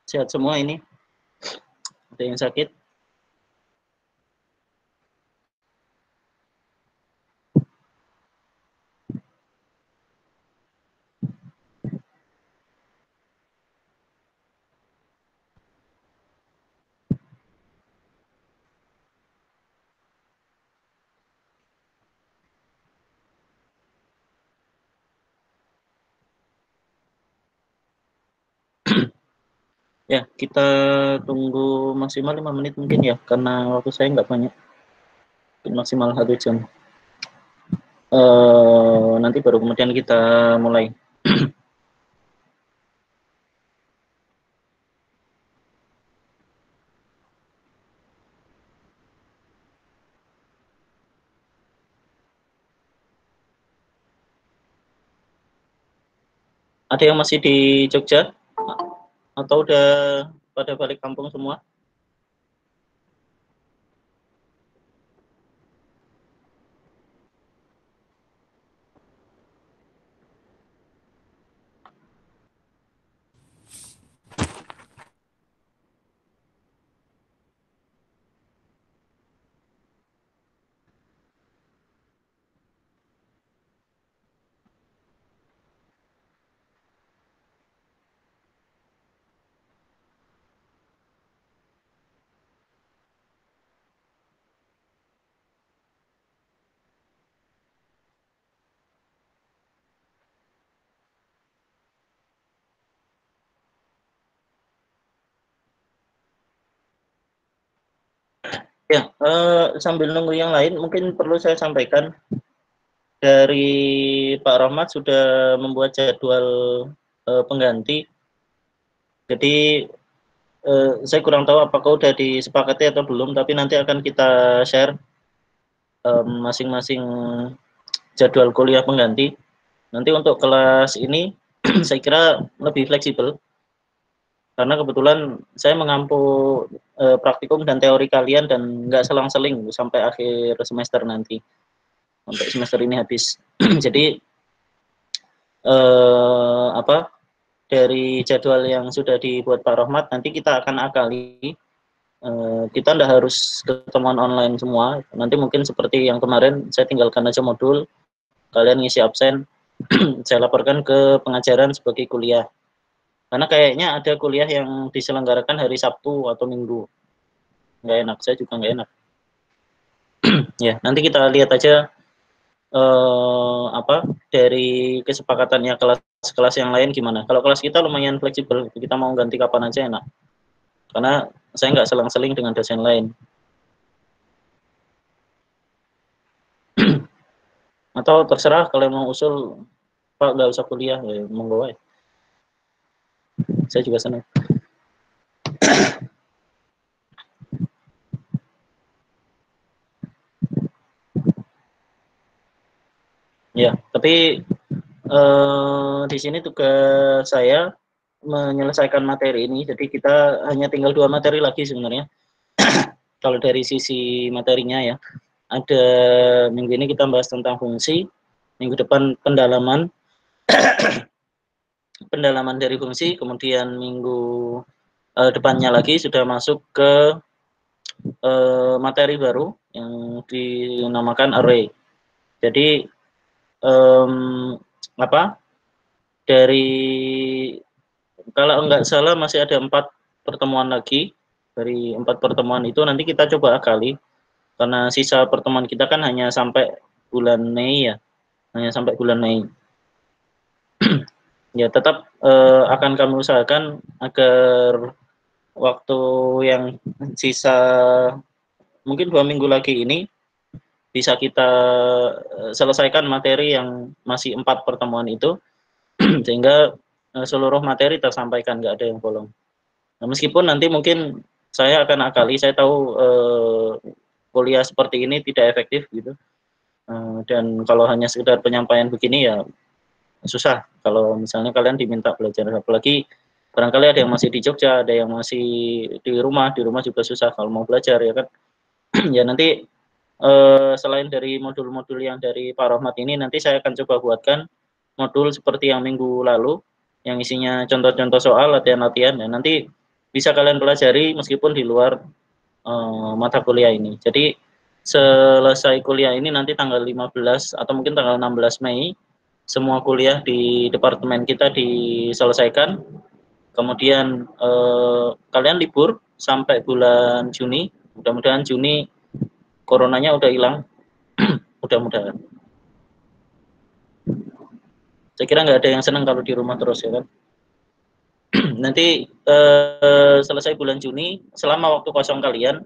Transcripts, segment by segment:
Sehat semua ini. Ada yang sakit? Ya, kita tunggu maksimal 5 menit mungkin ya, karena waktu saya nggak banyak. Maksimal 1 jam. Nanti baru kemudian kita mulai. Ada yang masih di Jogja? Atau udah pada balik kampung semua? Ya, sambil nunggu yang lain, mungkin perlu saya sampaikan dari Pak Rahmat sudah membuat jadwal pengganti. Jadi saya kurang tahu apakah udah disepakati atau belum, tapi nanti akan kita share masing-masing jadwal kuliah pengganti. Nanti untuk kelas ini saya kira lebih fleksibel karena kebetulan saya mengampu praktikum dan teori kalian dan nggak selang-seling sampai akhir semester nanti, sampai semester ini habis. Jadi apa, dari jadwal yang sudah dibuat Pak Rohmat nanti kita akan akali. Kita nggak harus ketemuan online semua, nanti mungkin seperti yang kemarin saya tinggalkan aja modul, kalian ngisi absen, saya laporkan ke pengajaran sebagai kuliah. Karena kayaknya ada kuliah yang diselenggarakan hari Sabtu atau Minggu. Nggak enak, saya juga nggak enak. Ya, nanti kita lihat aja apa dari kesepakatannya kelas-kelas yang lain gimana. Kalau kelas kita lumayan fleksibel, kita mau ganti kapan aja enak. Karena saya nggak selang-seling dengan dosen lain. Atau terserah kalau mau usul, Pak nggak usah kuliah, ya monggo aja. Saya juga senang. Ya, tapi di sini tugas saya menyelesaikan materi ini, jadi kita hanya tinggal 2 materi lagi sebenarnya. Kalau dari sisi materinya ya, ada minggu ini kita bahas tentang fungsi, minggu depan pendalaman dari fungsi, kemudian minggu depannya lagi sudah masuk ke materi baru yang dinamakan array. Jadi apa, dari kalau enggak salah masih ada 4 pertemuan lagi. Dari 4 pertemuan itu nanti kita coba akali, karena sisa pertemuan kita kan hanya sampai bulan Mei ya, hanya sampai bulan Mei. Ya tetap akan kami usahakan agar waktu yang sisa mungkin 2 minggu lagi ini bisa kita selesaikan materi yang masih 4 pertemuan itu, sehingga seluruh materi tersampaikan, nggak ada yang bolong. Nah, meskipun nanti mungkin saya akan akali, saya tahu kuliah seperti ini tidak efektif gitu, dan kalau hanya sekedar penyampaian begini ya susah kalau misalnya kalian diminta belajar, apalagi barangkali ada yang masih di Jogja, ada yang masih di rumah juga susah kalau mau belajar ya kan. Ya nanti selain dari modul-modul yang dari Pak Rohmat ini, nanti saya akan coba buatkan modul seperti yang minggu lalu, yang isinya contoh-contoh soal, latihan-latihan, dan nanti bisa kalian pelajari meskipun di luar mata kuliah ini. Jadi selesai kuliah ini nanti tanggal 15 atau mungkin tanggal 16 Mei semua kuliah di departemen kita diselesaikan. Kemudian kalian libur sampai bulan Juni. Mudah-mudahan Juni coronanya udah hilang. Mudah-mudahan. Saya kira nggak ada yang senang kalau di rumah terus ya kan. Nanti selesai bulan Juni, selama waktu kosong kalian,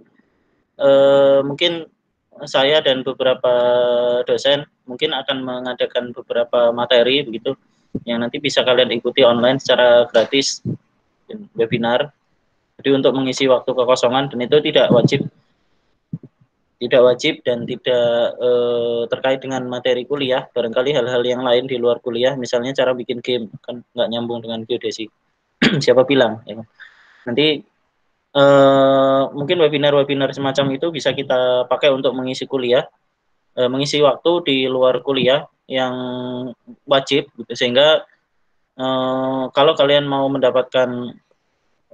mungkin saya dan beberapa dosen mungkin akan mengadakan beberapa materi begitu yang nanti bisa kalian ikuti online secara gratis, webinar. Jadi untuk mengisi waktu kekosongan, dan itu tidak wajib dan tidak terkait dengan materi kuliah. Barangkali hal-hal yang lain di luar kuliah, misalnya cara bikin game, kan nggak nyambung dengan geodesi. Siapa bilang ya. Nanti mungkin webinar-webinar semacam itu bisa kita pakai untuk mengisi kuliah, mengisi waktu di luar kuliah yang wajib gitu. Sehingga kalau kalian mau mendapatkan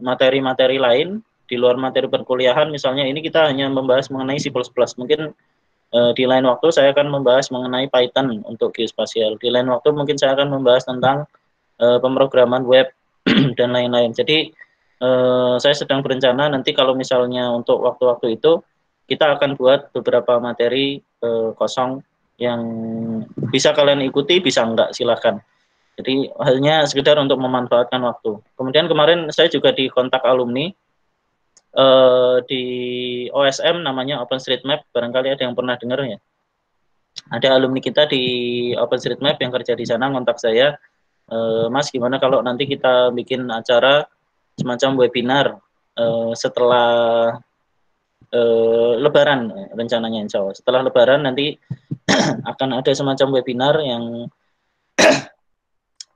materi-materi lain di luar materi perkuliahan, misalnya ini kita hanya membahas mengenai C++, mungkin di lain waktu saya akan membahas mengenai Python untuk geospasial, di lain waktu mungkin saya akan membahas tentang pemrograman web dan lain-lain. Jadi saya sedang berencana nanti kalau misalnya untuk waktu-waktu itu kita akan buat beberapa materi kosong yang bisa kalian ikuti, bisa enggak silahkan. Jadi hanya sekedar untuk memanfaatkan waktu. Kemudian kemarin saya juga di kontak alumni di OSM, namanya OpenStreetMap, barangkali ada yang pernah dengar ya. Ada alumni kita di OpenStreetMap yang kerja di sana ngontak saya, Mas gimana kalau nanti kita bikin acara semacam webinar setelah Lebaran rencananya, insya Allah. Setelah Lebaran nanti akan ada semacam webinar yang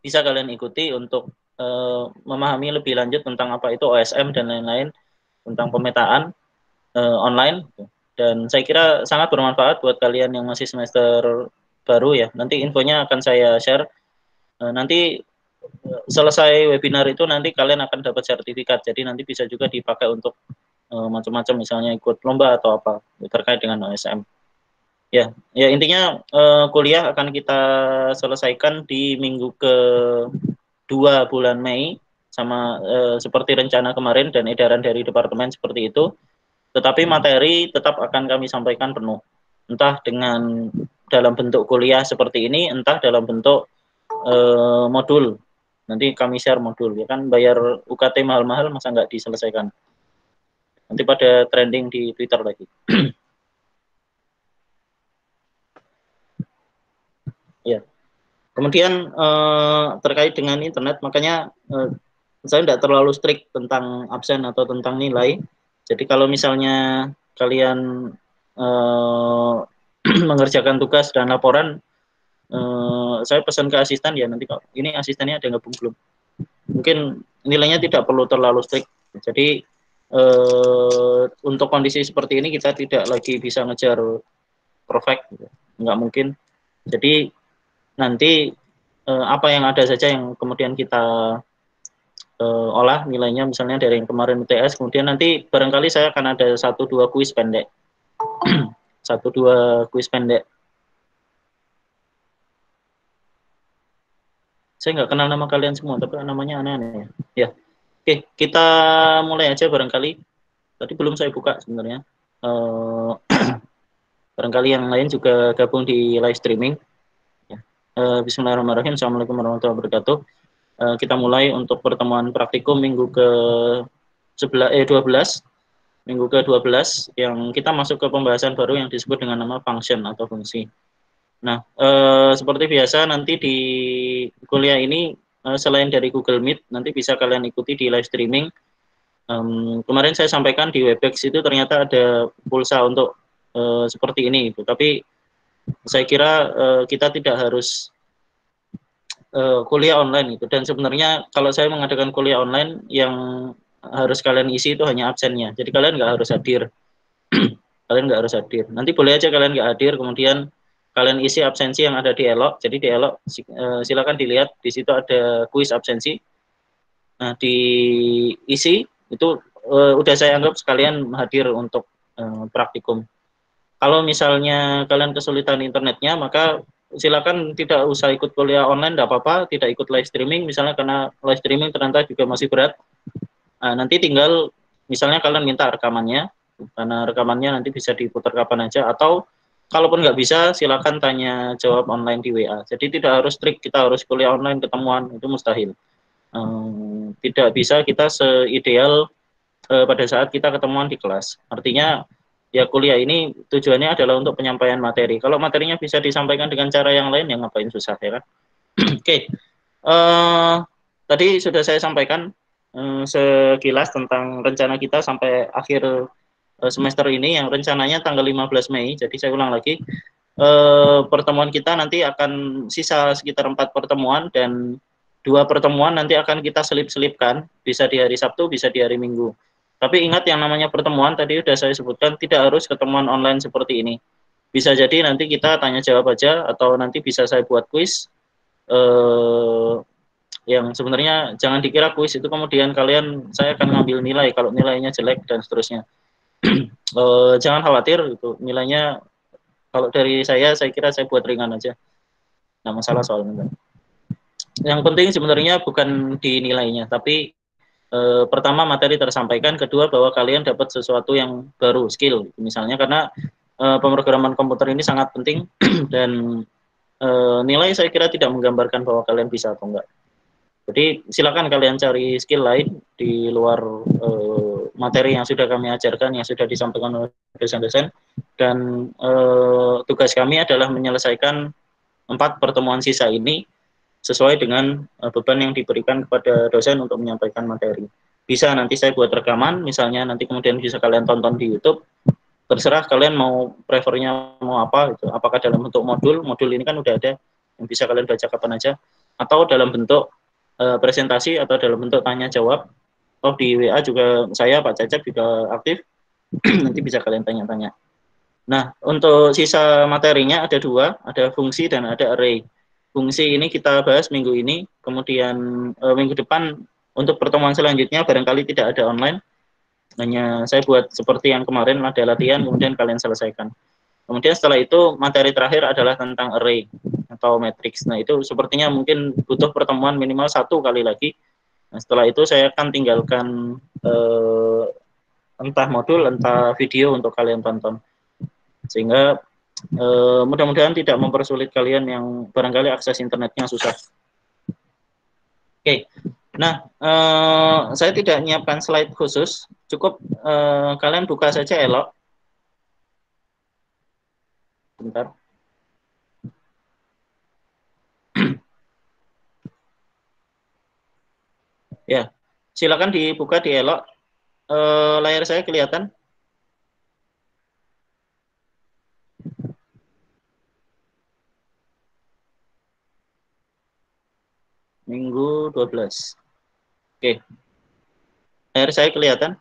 bisa kalian ikuti untuk memahami lebih lanjut tentang apa itu OSM dan lain-lain, tentang pemetaan online. Dan saya kira sangat bermanfaat buat kalian yang masih semester baru ya. Nanti infonya akan saya share. Nanti selesai webinar itu nanti kalian akan dapat sertifikat. Jadi nanti bisa juga dipakai untuk macam-macam, misalnya ikut lomba atau apa terkait dengan OSM. Ya, ya intinya kuliah akan kita selesaikan di minggu ke-2 bulan Mei sama seperti rencana kemarin dan edaran dari departemen seperti itu. Tetapi materi tetap akan kami sampaikan penuh. Entah dengan dalam bentuk kuliah seperti ini, entah dalam bentuk modul. Nanti kami share modul, ya kan bayar UKT mahal-mahal masa nggak diselesaikan. Nanti pada trending di Twitter lagi. Ya. Kemudian terkait dengan internet, makanya saya tidak terlalu strict tentang absen atau tentang nilai. Jadi kalau misalnya kalian mengerjakan tugas dan laporan, saya pesan ke asisten ya, nanti kalau ini asistennya ada gabung belum, mungkin nilainya tidak perlu terlalu strict. Jadi untuk kondisi seperti ini kita tidak lagi bisa ngejar perfect, nggak mungkin. Jadi nanti apa yang ada saja yang kemudian kita olah nilainya, misalnya dari yang kemarin UTS, kemudian nanti barangkali saya akan ada 1-2 kuis pendek. 1-2 kuis pendek. Saya nggak kenal nama kalian semua, tapi namanya aneh-aneh ya. Ya, oke, kita mulai aja barangkali. Tadi belum saya buka sebenarnya. Barangkali yang lain juga gabung di live streaming. Ya. Bismillahirrahmanirrahim. Assalamualaikum warahmatullahi wabarakatuh. Kita mulai untuk pertemuan praktikum minggu ke-12, minggu ke-12 yang kita masuk ke pembahasan baru yang disebut dengan nama function atau fungsi. Nah, seperti biasa nanti di kuliah ini selain dari Google Meet, nanti bisa kalian ikuti di live streaming. Kemarin saya sampaikan di Webex itu ternyata ada pulsa untuk seperti ini, gitu. Tapi saya kira kita tidak harus kuliah online itu. Dan sebenarnya kalau saya mengadakan kuliah online, yang harus kalian isi itu hanya absennya. Jadi kalian nggak harus hadir. Kalian nggak harus hadir. Nanti boleh aja kalian nggak hadir, kemudian kalian isi absensi yang ada di Elok. Jadi di Elok silakan dilihat, di situ ada kuis absensi. Nah, diisi Itu udah saya anggap sekalian hadir untuk praktikum. Kalau misalnya kalian kesulitan internetnya, maka silakan tidak usah ikut kuliah online, tidak apa-apa, tidak ikut live streaming, misalnya karena live streaming ternyata juga masih berat. Nanti tinggal misalnya kalian minta rekamannya, karena rekamannya nanti bisa diputar kapan aja, atau kalaupun nggak bisa, silakan tanya jawab online di WA. Jadi tidak harus strict kita harus kuliah online ketemuan, itu mustahil. Tidak bisa kita seideal pada saat kita ketemuan di kelas. Artinya ya kuliah ini tujuannya adalah untuk penyampaian materi. Kalau materinya bisa disampaikan dengan cara yang lain, ya ngapain susah ya kan? Oke, tadi sudah saya sampaikan sekilas tentang rencana kita sampai akhir semester ini yang rencananya tanggal 15 Mei. Jadi saya ulang lagi, pertemuan kita nanti akan sisa sekitar 4 pertemuan dan 2 pertemuan nanti akan kita selip-selipkan, bisa di hari Sabtu, bisa di hari Minggu. Tapi ingat yang namanya pertemuan tadi sudah saya sebutkan tidak harus ketemuan online seperti ini. Bisa jadi nanti kita tanya jawab aja atau nanti bisa saya buat kuis yang sebenarnya jangan dikira kuis itu kemudian kalian saya akan ngambil nilai kalau nilainya jelek dan seterusnya. Jangan khawatir itu nilainya kalau dari saya kira saya buat ringan aja. Nggak masalah soal nilai. Yang penting sebenarnya bukan di nilainya, tapi pertama materi tersampaikan, kedua bahwa kalian dapat sesuatu yang baru, skill. Misalnya karena pemrograman komputer ini sangat penting dan nilai saya kira tidak menggambarkan bahwa kalian bisa atau enggak. Jadi silakan kalian cari skill lain di luar materi yang sudah kami ajarkan, yang sudah disampaikan oleh dosen-dosen. Dan tugas kami adalah menyelesaikan 4 pertemuan sisa ini sesuai dengan beban yang diberikan kepada dosen untuk menyampaikan materi. Bisa nanti saya buat rekaman, misalnya nanti kemudian bisa kalian tonton di YouTube. Terserah kalian mau prefernya mau apa, gitu. Apakah dalam bentuk modul ini kan udah ada yang bisa kalian baca kapan aja, atau dalam bentuk presentasi atau dalam bentuk tanya jawab. Oh di WA juga saya Pak Cacep juga aktif, nanti bisa kalian tanya-tanya. Nah untuk sisa materinya ada 2, ada fungsi dan ada array. Fungsi ini kita bahas minggu ini, kemudian minggu depan untuk pertemuan selanjutnya barangkali tidak ada online, hanya saya buat seperti yang kemarin ada latihan kemudian kalian selesaikan. Kemudian setelah itu materi terakhir adalah tentang array atau matrix. Nah itu sepertinya mungkin butuh pertemuan minimal 1 kali lagi. Nah, setelah itu saya akan tinggalkan entah modul entah video untuk kalian tonton, sehingga mudah-mudahan tidak mempersulit kalian yang barangkali akses internetnya susah. Oke, nah saya tidak menyiapkan slide khusus, cukup kalian buka saja Elok. Bentar. Ya, silakan dibuka di Elok. Layar saya kelihatan? Minggu 12. Oke. Layar saya kelihatan?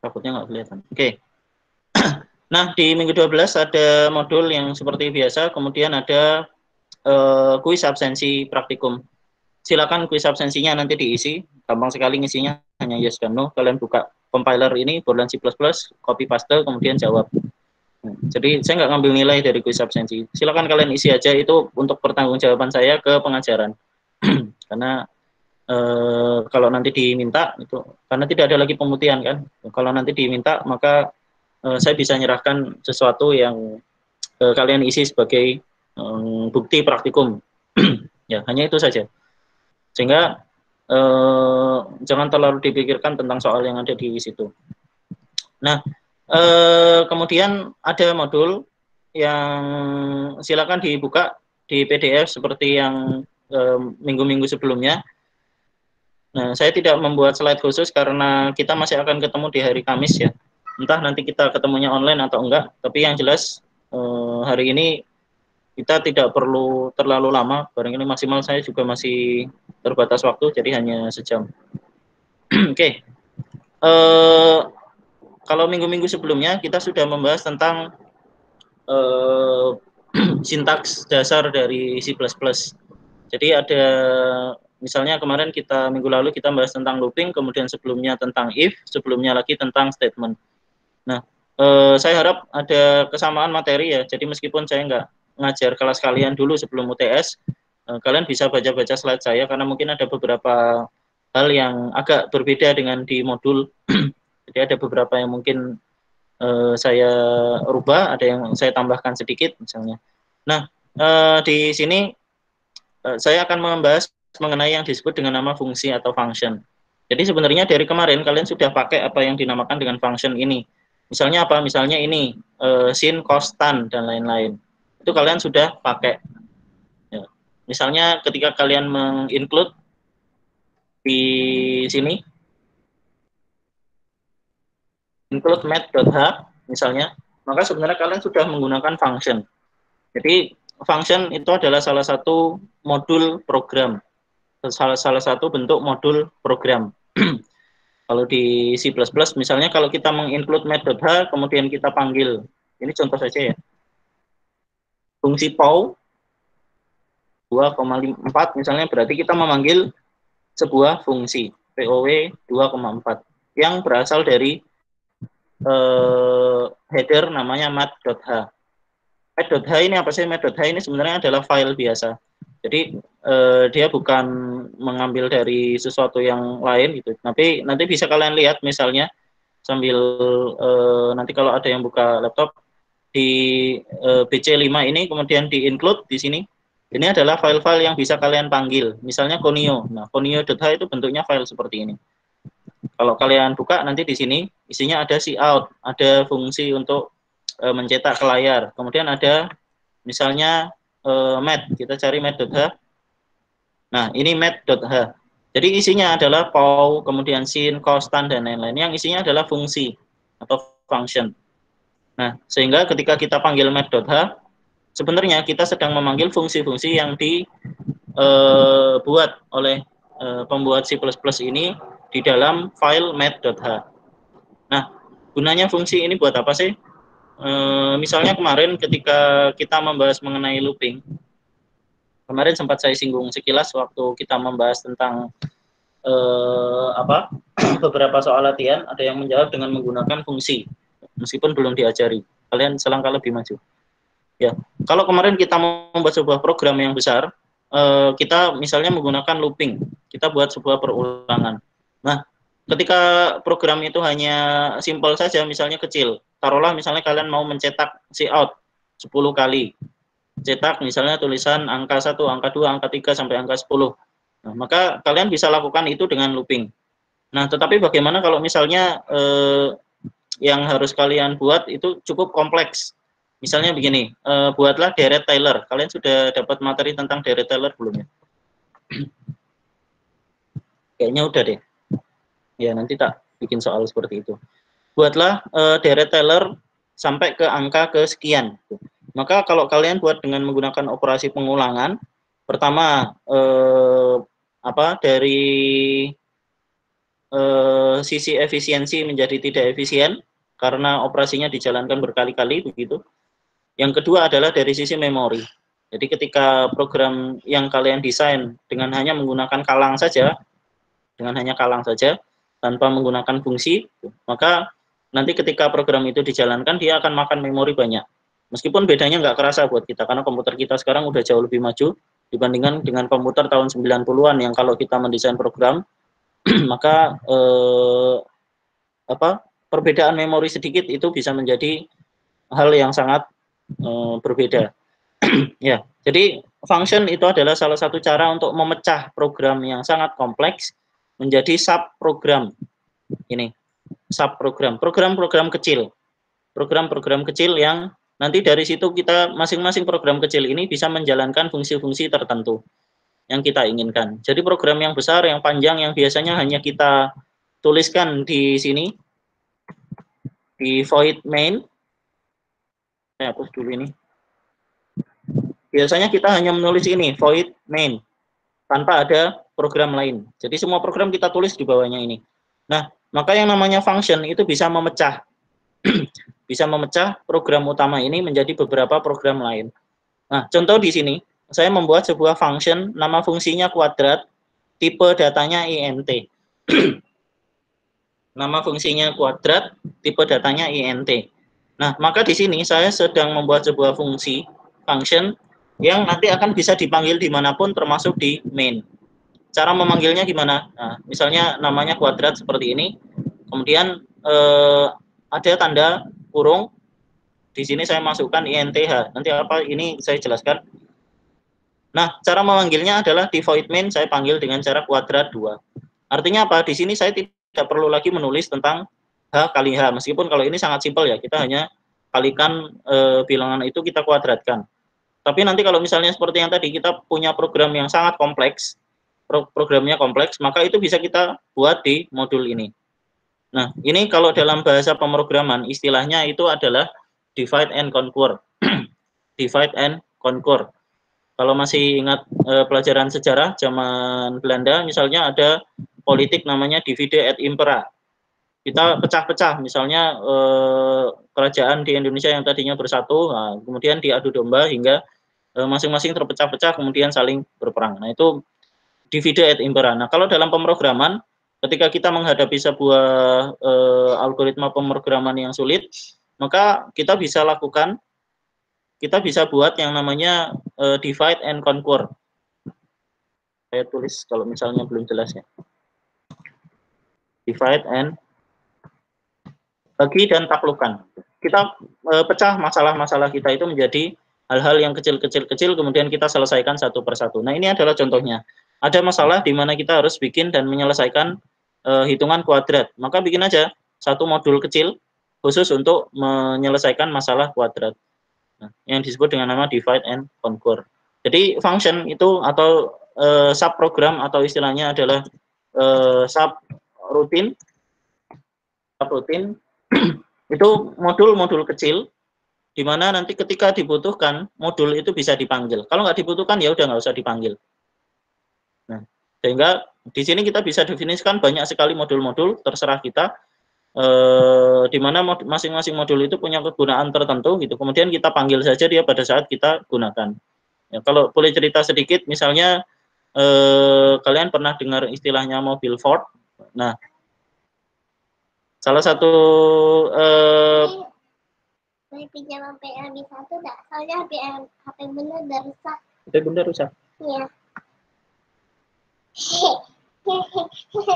Takutnya nggak kelihatan. Oke. Nah, di minggu 12 ada modul yang seperti biasa, kemudian ada kuis absensi praktikum. Silakan kuis absensinya nanti diisi, gampang sekali ngisinya, hanya yes dan no. Kalian buka compiler ini, Borland C++, copy paste, kemudian jawab. Jadi saya nggak ngambil nilai dari kuis absensi. Silakan kalian isi aja, itu untuk pertanggungjawaban saya ke pengajaran. Karena kalau nanti diminta itu, karena tidak ada lagi pemutihan kan. Kalau nanti diminta maka saya bisa nyerahkan sesuatu yang kalian isi sebagai bukti praktikum. Ya, hanya itu saja. Sehingga jangan terlalu dipikirkan tentang soal yang ada di situ. Nah, kemudian ada modul yang silakan dibuka di PDF seperti yang minggu-minggu sebelumnya. Nah, saya tidak membuat slide khusus karena kita masih akan ketemu di hari Kamis ya. Entah nanti kita ketemunya online atau enggak, tapi yang jelas hari ini kita tidak perlu terlalu lama, barangkali maksimal saya juga masih terbatas waktu, jadi hanya sejam. Oke, kalau minggu-minggu sebelumnya kita sudah membahas tentang eh, sintaks dasar dari C++. Jadi ada misalnya kemarin minggu lalu kita bahas tentang looping, kemudian sebelumnya tentang if, sebelumnya lagi tentang statement. Nah, saya harap ada kesamaan materi ya. Jadi meskipun saya nggak ngajar kelas kalian dulu sebelum UTS, kalian bisa baca-baca slide saya karena mungkin ada beberapa hal yang agak berbeda dengan di modul. Jadi ada beberapa yang mungkin saya rubah, ada yang saya tambahkan sedikit misalnya. Nah, di sini saya akan membahas mengenai yang disebut dengan nama fungsi atau function. Jadi sebenarnya dari kemarin kalian sudah pakai apa yang dinamakan dengan function ini. Misalnya apa? Misalnya ini sin, cos, tan dan lain-lain. Itu kalian sudah pakai. Ya. Misalnya ketika kalian menginclude di sini include math.h misalnya, maka sebenarnya kalian sudah menggunakan function. Jadi function itu adalah salah satu modul program, salah satu bentuk modul program. Kalau di C++ misalnya kalau kita menginclude math.h kemudian kita panggil, ini contoh saja ya, fungsi pow 2,4 misalnya berarti kita memanggil sebuah fungsi POW 2,4 yang berasal dari header namanya math.h. Math.h ini apa sih? Math.h ini sebenarnya adalah file biasa. Jadi dia bukan mengambil dari sesuatu yang lain gitu. Tapi nanti bisa kalian lihat misalnya sambil nanti kalau ada yang buka laptop di BC5 ini kemudian di include di sini. Ini adalah file-file yang bisa kalian panggil. Misalnya Conio. Nah, conio.h itu bentuknya file seperti ini. Kalau kalian buka nanti di sini isinya ada cout, ada fungsi untuk mencetak ke layar. Kemudian ada misalnya mat, kita cari mat.h. Nah, ini mat.h. Jadi isinya adalah pow, kemudian sin, cos, tan dan lain-lain. Yang isinya adalah fungsi atau function. Nah, sehingga ketika kita panggil mat.h, sebenarnya kita sedang memanggil fungsi-fungsi yang dibuat oleh pembuat C++ ini di dalam file mat.h. Nah, gunanya fungsi ini buat apa sih? Misalnya kemarin ketika kita membahas mengenai looping, kemarin sempat saya singgung sekilas waktu kita membahas tentang beberapa soal latihan, ada yang menjawab dengan menggunakan fungsi, meskipun belum diajari. Kalian selangkah lebih maju. Ya, kalau kemarin kita membuat sebuah program yang besar, kita misalnya menggunakan looping, kita buat sebuah perulangan. Nah, ketika program itu hanya simpel saja, misalnya kecil, taruhlah misalnya kalian mau mencetak cout 10 kali, cetak misalnya tulisan angka 1, angka 2, angka 3, sampai angka 10. Nah, maka kalian bisa lakukan itu dengan looping. Nah, tetapi bagaimana kalau misalnya yang harus kalian buat itu cukup kompleks. Misalnya begini, buatlah deret Taylor. Kalian sudah dapat materi tentang deret Taylor belum ya? Kayaknya udah deh. Ya, nanti tak bikin soal seperti itu. Buatlah deret Taylor sampai ke angka kesekian. Maka kalau kalian buat dengan menggunakan operasi pengulangan, pertama dari sisi efisiensi menjadi tidak efisien karena operasinya dijalankan berkali-kali begitu. Yang kedua adalah dari sisi memori. Jadi ketika program yang kalian desain dengan hanya menggunakan kalang saja, tanpa menggunakan fungsi, maka nanti ketika program itu dijalankan dia akan makan memori banyak. Meskipun bedanya nggak kerasa buat kita karena komputer kita sekarang udah jauh lebih maju dibandingkan dengan komputer tahun 90-an yang kalau kita mendesain program maka perbedaan memori sedikit itu bisa menjadi hal yang sangat berbeda. Ya, jadi function itu adalah salah satu cara untuk memecah program yang sangat kompleks menjadi subprogram. Ini subprogram, program-program kecil, program-program kecil yang nanti dari situ kita masing-masing program kecil ini bisa menjalankan fungsi-fungsi tertentu yang kita inginkan. Jadi program yang besar, yang panjang, yang biasanya hanya kita tuliskan di sini di void main. Saya hapus dulu ini. Biasanya kita hanya menulis ini void main tanpa ada program lain. Jadi semua program kita tulis di bawahnya ini. Nah, maka yang namanya function itu bisa memecah bisa memecah program utama ini menjadi beberapa program lain. Nah, contoh di sini, saya membuat sebuah function, nama fungsinya kuadrat, tipe datanya int. Nama fungsinya kuadrat, tipe datanya int. Nah, maka di sini saya sedang membuat sebuah fungsi, function, yang nanti akan bisa dipanggil dimanapun termasuk di main. Cara memanggilnya gimana? Nah, misalnya namanya kuadrat seperti ini, kemudian ada tanda kurung, di sini saya masukkan inth. Nanti apa ini saya jelaskan. Nah, cara memanggilnya adalah di void main saya panggil dengan cara kuadrat 2. Artinya apa? Di sini saya tidak perlu lagi menulis tentang H kali H, meskipun kalau ini sangat simpel ya, kita hanya kalikan bilangan itu kita kuadratkan. Tapi nanti kalau misalnya seperti yang tadi, kita punya program yang sangat kompleks, programnya kompleks, maka itu bisa kita buat di modul ini. Nah, ini kalau dalam bahasa pemrograman, istilahnya itu adalah divide and conquer. Divide and conquer. Kalau masih ingat pelajaran sejarah zaman Belanda, misalnya ada politik namanya divide et impera. Kita pecah-pecah, misalnya kerajaan di Indonesia yang tadinya bersatu, nah, kemudian diadu domba hingga masing-masing terpecah-pecah, kemudian saling berperang. Nah, itu divide et impera. Nah, kalau dalam pemrograman, ketika kita menghadapi sebuah algoritma pemrograman yang sulit, maka kita bisa lakukan, kita bisa buat yang namanya divide and conquer. Saya tulis kalau misalnya belum jelas ya. Divide and bagi dan taklukkan. Kita pecah masalah-masalah kita itu menjadi hal-hal yang kecil-kecil, kemudian kita selesaikan satu persatu. Nah, ini adalah contohnya. Ada masalah di mana kita harus bikin dan menyelesaikan hitungan kuadrat. Maka bikin aja satu modul kecil khusus untuk menyelesaikan masalah kuadrat. Nah, yang disebut dengan nama divide and conquer. Jadi function itu atau subprogram atau istilahnya adalah subroutine itu modul-modul kecil di mana nanti ketika dibutuhkan modul itu bisa dipanggil. Kalau nggak dibutuhkan ya udah nggak usah dipanggil. Nah, sehingga di sini kita bisa definisikan banyak sekali modul-modul, terserah kita di mana masing-masing modul itu punya kegunaan tertentu gitu. Kemudian kita panggil saja dia pada saat kita gunakan. Ya, kalau boleh cerita sedikit, misalnya kalian pernah dengar istilahnya mobil Ford. Nah, salah satu boleh pinjam HP Abi satu enggak? Soalnya HP Bunda udah rusak. HP Bunda rusak? Iya.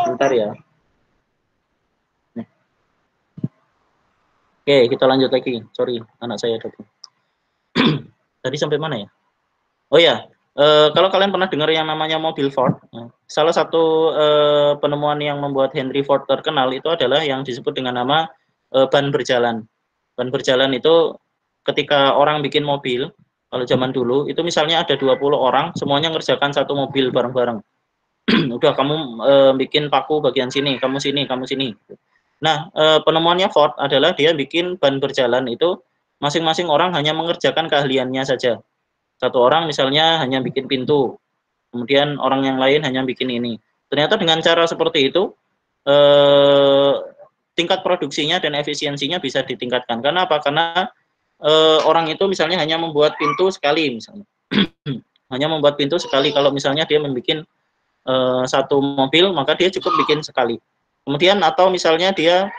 Bentar ya. Nih. Oke, kita lanjut lagi. Sorry, anak saya datang. Tadi sampai mana ya? Oh ya, kalau kalian pernah dengar yang namanya mobil Ford, salah satu penemuan yang membuat Henry Ford terkenal itu adalah yang disebut dengan nama ban berjalan. Ban berjalan itu ketika orang bikin mobil, kalau zaman dulu itu misalnya ada 20 orang, semuanya ngerjakan satu mobil bareng-bareng. Udah kamu bikin paku bagian sini, kamu sini, kamu sini. Nah, penemuannya Ford adalah dia bikin ban berjalan itu masing-masing orang hanya mengerjakan keahliannya saja. Satu orang misalnya hanya bikin pintu, kemudian orang yang lain hanya bikin ini. Ternyata dengan cara seperti itu, tingkat produksinya dan efisiensinya bisa ditingkatkan. Karena apa? Karena orang itu misalnya hanya membuat pintu sekali, misalnya. Hanya membuat pintu sekali. Kalau misalnya dia membuat satu mobil, maka dia cukup bikin sekali. Kemudian atau misalnya dia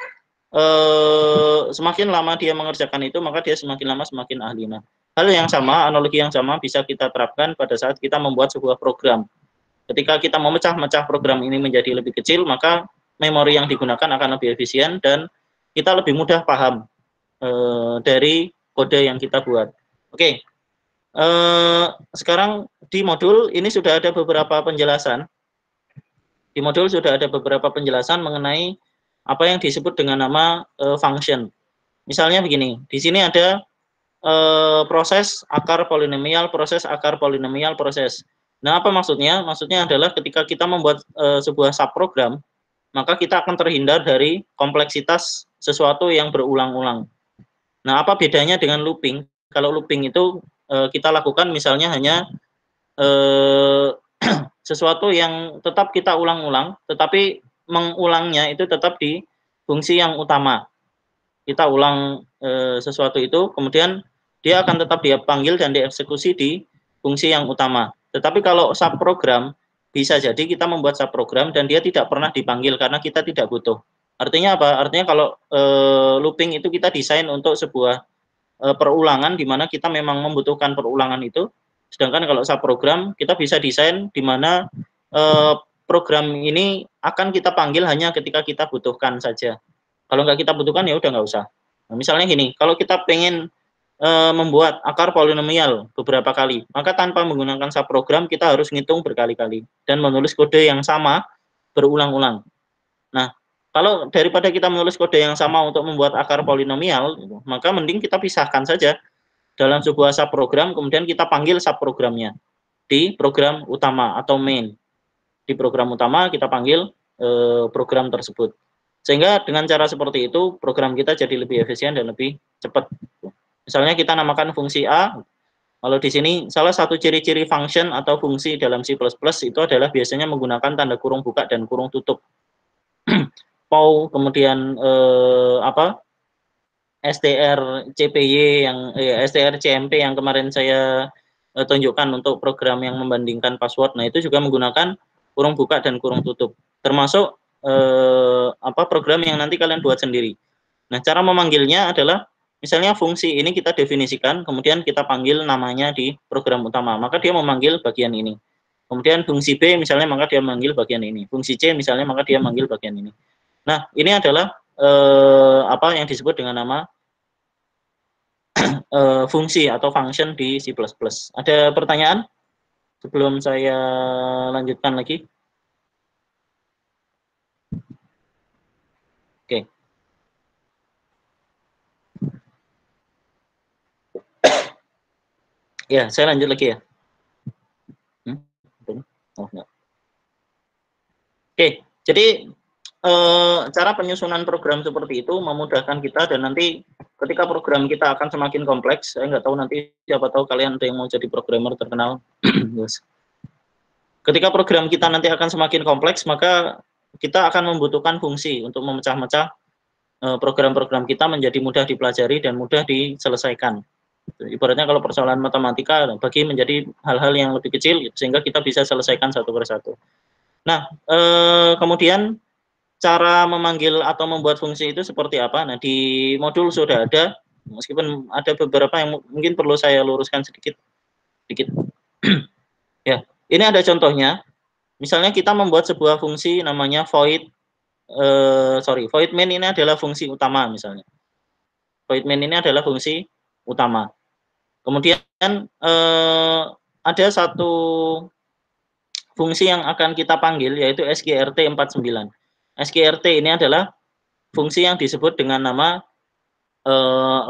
semakin lama dia mengerjakan itu, maka dia semakin lama semakin ahli. Nah, hal yang sama, analogi yang sama bisa kita terapkan pada saat kita membuat sebuah program. Ketika kita memecah-mecah program ini menjadi lebih kecil, maka memori yang digunakan akan lebih efisien dan kita lebih mudah paham dari kode yang kita buat. Oke, sekarang di modul ini sudah ada beberapa penjelasan. Di modul sudah ada beberapa penjelasan mengenai apa yang disebut dengan nama function. Misalnya begini, di sini ada proses akar polinomial, proses. Nah, apa maksudnya? Maksudnya adalah ketika kita membuat sebuah subprogram, maka kita akan terhindar dari kompleksitas sesuatu yang berulang-ulang. Nah, apa bedanya dengan looping? Kalau looping itu kita lakukan misalnya hanya sesuatu yang tetap kita ulang-ulang, tetapi mengulangnya itu tetap di fungsi yang utama. kita ulang sesuatu itu, kemudian dia akan tetap dia panggil dan dieksekusi di fungsi yang utama. Tetapi kalau subprogram, bisa jadi kita membuat subprogram dan dia tidak pernah dipanggil karena kita tidak butuh. Artinya apa? Artinya kalau looping itu kita desain untuk sebuah perulangan di mana kita memang membutuhkan perulangan itu, sedangkan kalau subprogram kita bisa desain di mana program ini akan kita panggil hanya ketika kita butuhkan saja. Kalau nggak kita butuhkan ya udah nggak usah. Nah, misalnya gini, kalau kita pengen membuat akar polinomial beberapa kali, maka tanpa menggunakan subprogram kita harus ngitung berkali-kali dan menulis kode yang sama berulang-ulang. Nah, kalau daripada kita menulis kode yang sama untuk membuat akar polinomial, maka mending kita pisahkan saja dalam sebuah subprogram, kemudian kita panggil subprogramnya di program utama atau main. Di program utama kita panggil program tersebut. Sehingga dengan cara seperti itu, program kita jadi lebih efisien dan lebih cepat. Misalnya kita namakan fungsi A, kalau di sini salah satu ciri-ciri function atau fungsi dalam C++ itu adalah biasanya menggunakan tanda kurung buka dan kurung tutup. POW, kemudian strcpy yang kemarin saya tunjukkan untuk program yang membandingkan password. Nah, itu juga menggunakan kurung buka dan kurung tutup. Termasuk program yang nanti kalian buat sendiri. Nah, cara memanggilnya adalah misalnya fungsi ini kita definisikan, kemudian kita panggil namanya di program utama, maka dia memanggil bagian ini. Kemudian fungsi B misalnya, maka dia memanggil bagian ini. Fungsi C misalnya, maka dia memanggil bagian ini. Nah, ini adalah yang disebut dengan nama fungsi atau function di C++. Ada pertanyaan sebelum saya lanjutkan lagi? Oke. Ya, saya lanjut lagi ya. Oh, enggak. Oke, jadi cara penyusunan program seperti itu memudahkan kita, dan nanti ketika program kita akan semakin kompleks, saya nggak tahu nanti siapa tahu kalian ada yang mau jadi programmer terkenal. Ketika program kita nanti akan semakin kompleks, maka kita akan membutuhkan fungsi untuk memecah-mecah program-program kita menjadi mudah dipelajari dan mudah diselesaikan. Ibaratnya kalau persoalan matematika bagi menjadi hal-hal yang lebih kecil sehingga kita bisa selesaikan satu persatu. Nah, kemudian cara memanggil atau membuat fungsi itu seperti apa? Nah, di modul sudah ada, meskipun ada beberapa yang mungkin perlu saya luruskan sedikit. Ya, ini ada contohnya. Misalnya kita membuat sebuah fungsi namanya void main, ini adalah fungsi utama misalnya. Void main ini adalah fungsi utama. Kemudian ada satu fungsi yang akan kita panggil yaitu sgrt49. Sgrt ini adalah fungsi yang disebut dengan nama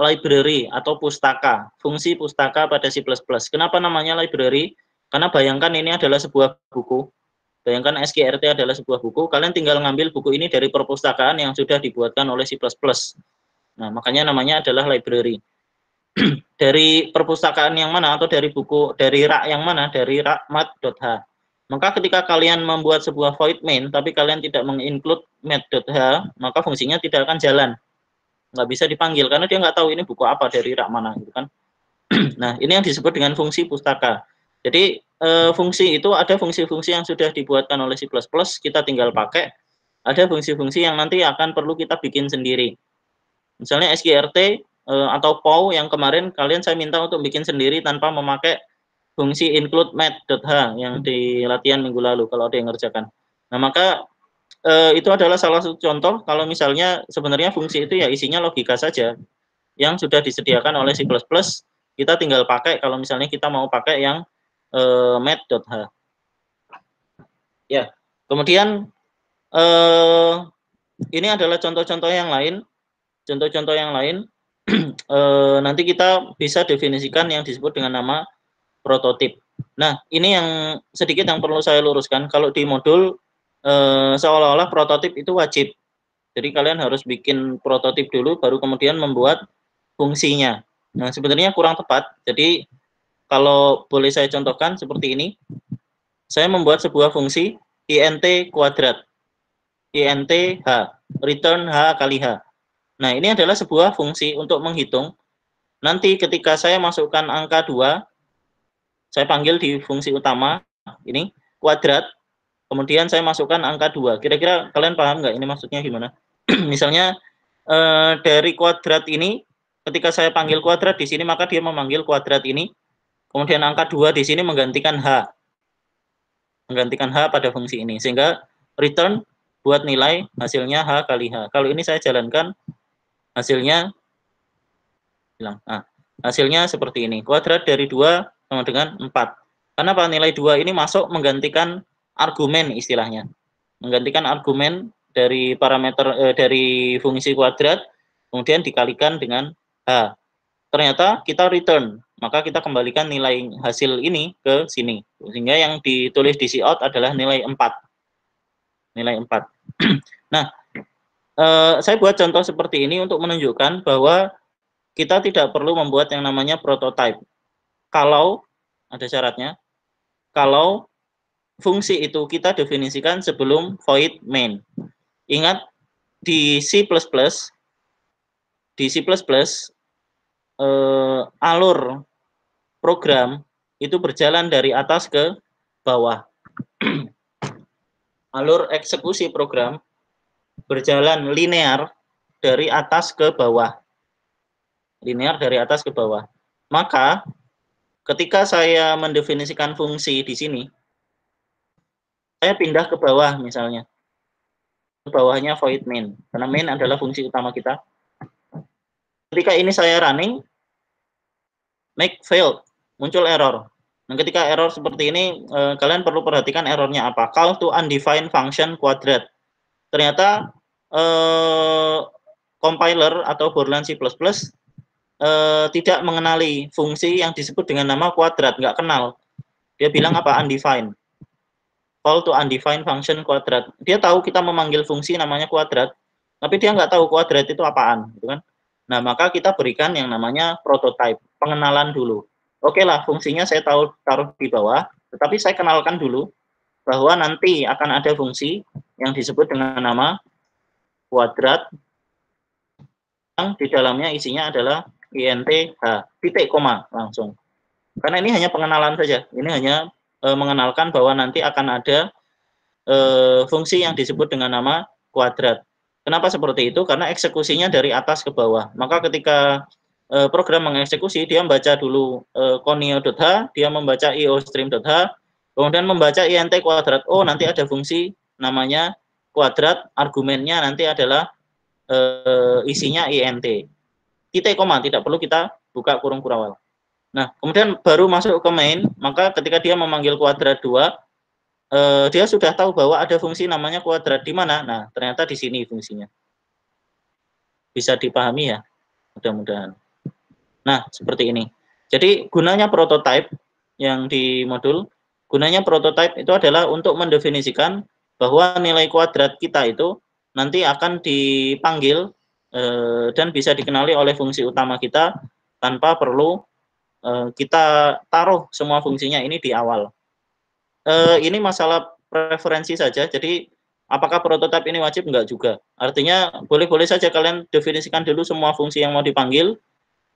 library atau pustaka, fungsi pustaka pada C++. Kenapa namanya library? Karena bayangkan ini adalah sebuah buku. Bayangkan sgrt adalah sebuah buku, kalian tinggal ngambil buku ini dari perpustakaan yang sudah dibuatkan oleh C++. Nah, makanya namanya adalah library. Dari perpustakaan yang mana atau dari buku, dari rak yang mana? Dari rak mat.h. Maka ketika kalian membuat sebuah void main, tapi kalian tidak menginclude mat.h, maka fungsinya tidak akan jalan. Nggak bisa dipanggil, karena dia nggak tahu ini buku apa, dari rak mana, gitu kan. Nah, ini yang disebut dengan fungsi pustaka. Jadi, fungsi itu ada fungsi-fungsi yang sudah dibuatkan oleh C++, kita tinggal pakai. Ada fungsi-fungsi yang nanti akan perlu kita bikin sendiri. Misalnya sgrt atau POW yang kemarin kalian saya minta untuk bikin sendiri tanpa memakai fungsi include mat.h yang di latihan minggu lalu kalau ada yang ngerjakan. Nah, maka itu adalah salah satu contoh kalau misalnya sebenarnya fungsi itu ya isinya logika saja yang sudah disediakan oleh C++, kita tinggal pakai kalau misalnya kita mau pakai yang mat.h. Ya, kemudian ini adalah contoh-contoh yang lain. Contoh-contoh yang lain nanti kita bisa definisikan yang disebut dengan nama prototip. Nah, ini yang sedikit yang perlu saya luruskan. Kalau di modul seolah-olah prototip itu wajib. Jadi kalian harus bikin prototip dulu, baru kemudian membuat fungsinya. Nah, sebenarnya kurang tepat. Jadi kalau boleh saya contohkan seperti ini. Saya membuat sebuah fungsi int kuadrat. int h, return h kali h. Nah, ini adalah sebuah fungsi untuk menghitung. Nanti ketika saya masukkan angka 2, saya panggil di fungsi utama, ini, kuadrat, kemudian saya masukkan angka 2. Kira-kira kalian paham nggak ini maksudnya gimana? Misalnya, dari kuadrat ini, ketika saya panggil kuadrat di sini, maka dia memanggil kuadrat ini, kemudian angka 2 di sini menggantikan H pada fungsi ini, sehingga return buat nilai hasilnya H kali H. Kalau ini saya jalankan, hasilnya hilang. Nah, hasilnya seperti ini. Kuadrat dari 2 sama dengan 4. Kenapa nilai 2 ini masuk menggantikan argumen istilahnya. Menggantikan argumen dari parameter dari fungsi kuadrat, kemudian dikalikan dengan H. Ternyata kita return, maka kita kembalikan nilai hasil ini ke sini. Sehingga yang ditulis di cout adalah nilai 4. Nilai 4. Nah, saya buat contoh seperti ini untuk menunjukkan bahwa kita tidak perlu membuat yang namanya prototype. Kalau, ada syaratnya, kalau fungsi itu kita definisikan sebelum void main. Ingat, di C++, alur program itu berjalan dari atas ke bawah. Alur eksekusi program berjalan linear dari atas ke bawah. Linear dari atas ke bawah. Maka ketika saya mendefinisikan fungsi di sini, saya pindah ke bawah misalnya. Ke bawahnya void main, karena main adalah fungsi utama kita. Ketika ini saya running, make failed, muncul error. Nah, ketika error seperti ini, kalian perlu perhatikan errornya apa. Call to undefined function quadrat. Ternyata compiler atau Borland C++ tidak mengenali fungsi yang disebut dengan nama kuadrat, nggak kenal. Dia bilang apa? Undefined. Call to undefined function kuadrat. Dia tahu kita memanggil fungsi namanya kuadrat, tapi dia nggak tahu kuadrat itu apaan, gitu kan? Nah, maka kita berikan yang namanya prototype, pengenalan dulu. Oke lah, fungsinya saya taruh di bawah, tetapi saya kenalkan dulu bahwa nanti akan ada fungsi yang disebut dengan nama kuadrat, yang di dalamnya isinya adalah int h, titik koma langsung. Karena ini hanya pengenalan saja, ini hanya mengenalkan bahwa nanti akan ada fungsi yang disebut dengan nama kuadrat. Kenapa seperti itu? Karena eksekusinya dari atas ke bawah. Maka ketika program mengeksekusi, dia membaca dulu conio.h, dia membaca iostream.h, kemudian membaca int kuadrat. Oh, nanti ada fungsi namanya kuadrat, argumennya nanti adalah isinya int. Titik koma, tidak perlu kita buka kurung kurawal. Nah, kemudian baru masuk ke main, maka ketika dia memanggil kuadrat 2, dia sudah tahu bahwa ada fungsi namanya kuadrat di mana. Nah, ternyata di sini fungsinya. Bisa dipahami ya, mudah-mudahan. Nah, seperti ini. Jadi, gunanya prototype yang di modul, gunanya prototype itu adalah untuk mendefinisikan bahwa nilai kuadrat kita itu nanti akan dipanggil dan bisa dikenali oleh fungsi utama kita tanpa perlu kita taruh semua fungsinya ini di awal. Ini masalah preferensi saja, jadi apakah prototipe ini wajib? Enggak juga. Artinya boleh-boleh saja kalian definisikan dulu semua fungsi yang mau dipanggil,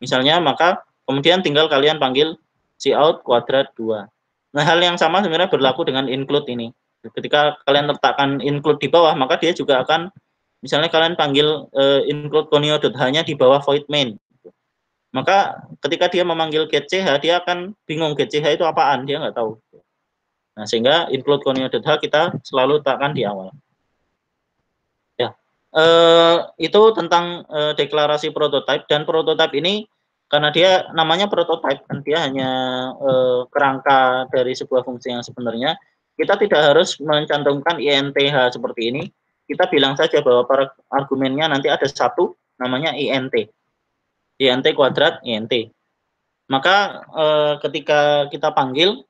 misalnya, maka kemudian tinggal kalian panggil cout kuadrat 2. Nah, hal yang sama sebenarnya berlaku dengan include ini. Ketika kalian letakkan include di bawah, maka dia juga akan, misalnya kalian panggil include conio.h-nya di bawah void main. Maka ketika dia memanggil getch, dia akan bingung getch itu apaan, dia nggak tahu. Nah, sehingga include conio.h kita selalu letakkan di awal. Ya, itu tentang deklarasi prototype, dan prototype ini karena dia namanya prototype, kan dia hanya kerangka dari sebuah fungsi yang sebenarnya, kita tidak harus mencantumkan inth seperti ini. Kita bilang saja bahwa para argumennya nanti ada satu namanya int kuadrat int. Maka ketika kita panggil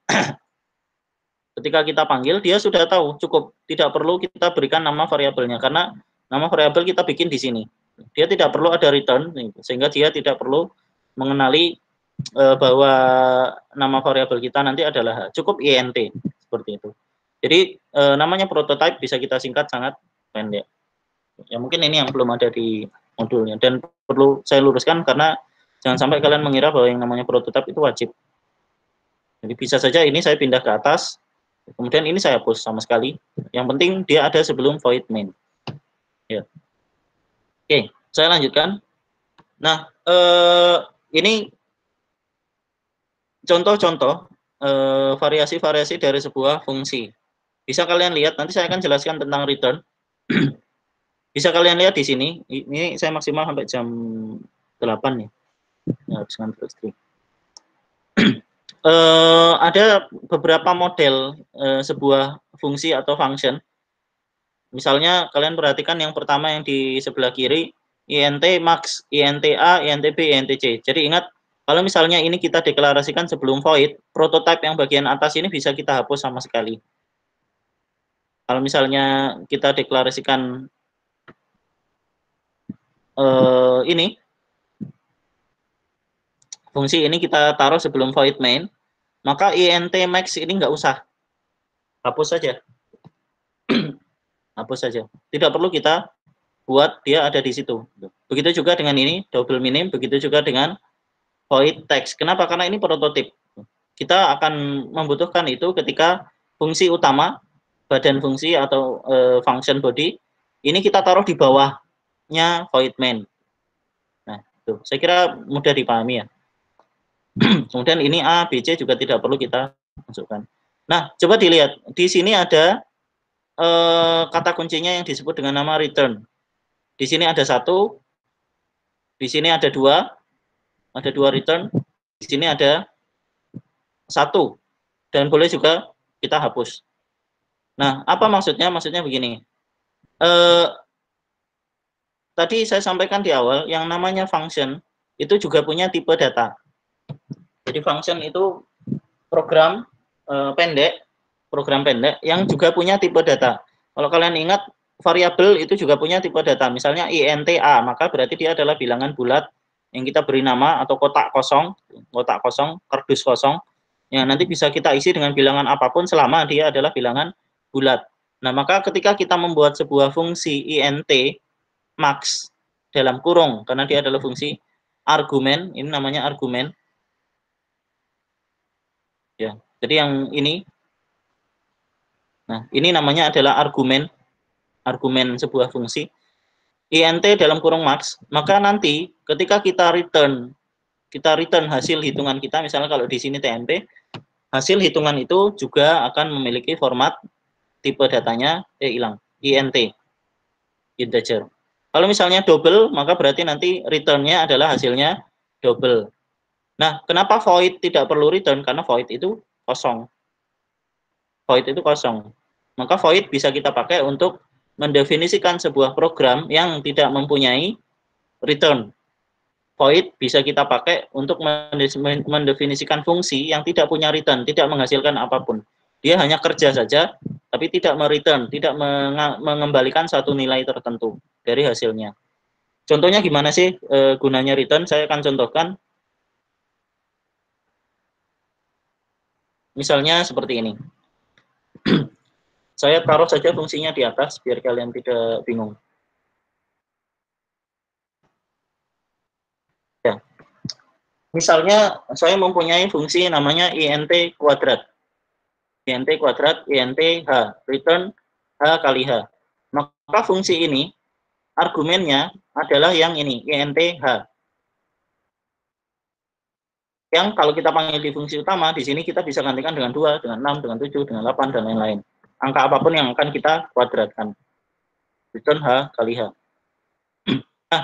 dia sudah tahu, cukup, tidak perlu kita berikan nama variabelnya, karena nama variabel kita bikin di sini. Dia tidak perlu ada return, sehingga dia tidak perlu mengenali bahwa nama variabel kita nanti adalah cukup int, seperti itu. Jadi namanya prototype bisa kita singkat sangat pendek. Ya, mungkin ini yang belum ada di modulnya. Dan perlu saya luruskan karena jangan sampai kalian mengira bahwa yang namanya prototype itu wajib. Jadi bisa saja ini saya pindah ke atas, kemudian ini saya hapus sama sekali. Yang penting dia ada sebelum void main. Ya. Oke, saya lanjutkan. Nah, ini contoh-contoh variasi-variasi dari sebuah fungsi. Bisa kalian lihat, nanti saya akan jelaskan tentang return. Bisa kalian lihat di sini, ini saya maksimal sampai jam 8 nih. Ya, habiskan frustri. Ada beberapa model sebuah fungsi atau function. Misalnya kalian perhatikan yang pertama yang di sebelah kiri, int max, int a, int b, int c. Jadi ingat, kalau misalnya ini kita deklarasikan sebelum void, prototype yang bagian atas ini bisa kita hapus sama sekali. Kalau misalnya kita deklarasikan ini, fungsi ini kita taruh sebelum void main, maka int max ini nggak usah, hapus saja. Hapus saja. Tidak perlu kita buat dia ada di situ. Begitu juga dengan ini, double minim, begitu juga dengan void text. Kenapa? Karena ini prototip. Kita akan membutuhkan itu ketika fungsi utama, badan fungsi atau function body, ini kita taruh di bawahnya void main. Nah, itu. Saya kira mudah dipahami ya. Kemudian ini A, B, C juga tidak perlu kita masukkan. Nah, coba dilihat. Di sini ada kata kuncinya yang disebut dengan nama return. Di sini ada 1, di sini ada 2 return, di sini ada 1, dan boleh juga kita hapus. Nah, apa maksudnya? Maksudnya begini. Tadi saya sampaikan di awal, yang namanya function itu juga punya tipe data. Jadi function itu program pendek yang juga punya tipe data. Kalau kalian ingat, variabel itu juga punya tipe data. Misalnya int a, maka berarti dia adalah bilangan bulat yang kita beri nama, atau kotak kosong, kardus kosong, yang nanti bisa kita isi dengan bilangan apapun selama dia adalah bilangan bulat. Nah, maka ketika kita membuat sebuah fungsi int max dalam kurung, karena dia adalah fungsi argumen, ini namanya argumen. Ya, jadi yang ini, nah ini namanya adalah argumen sebuah fungsi int dalam kurung max. Maka nanti ketika kita return hasil hitungan kita, misalnya kalau di sini TMP, hasil hitungan itu juga akan memiliki format tipe datanya hilang, int, integer. Kalau misalnya double, maka berarti nanti return-nya adalah hasilnya double. Nah, kenapa void tidak perlu return? Karena void itu kosong. Void itu kosong. Maka void bisa kita pakai untuk mendefinisikan sebuah program yang tidak mempunyai return. Void bisa kita pakai untuk mendefinisikan fungsi yang tidak punya return, tidak menghasilkan apapun. Dia hanya kerja saja, tapi tidak mereturn, tidak mengembalikan satu nilai tertentu dari hasilnya. Contohnya gimana sih gunanya return? Saya akan contohkan. Misalnya seperti ini. Saya taruh saja fungsinya di atas biar kalian tidak bingung. Ya. Misalnya saya mempunyai fungsi namanya int kuadrat. int kuadrat, int h, return h kali h. Maka fungsi ini argumennya adalah yang ini, int h. Yang kalau kita panggil di fungsi utama, di sini kita bisa gantikan dengan 2, dengan 6, dengan 7, dengan 8, dan lain-lain. Angka apapun yang akan kita kuadratkan. Return h kali h. Nah,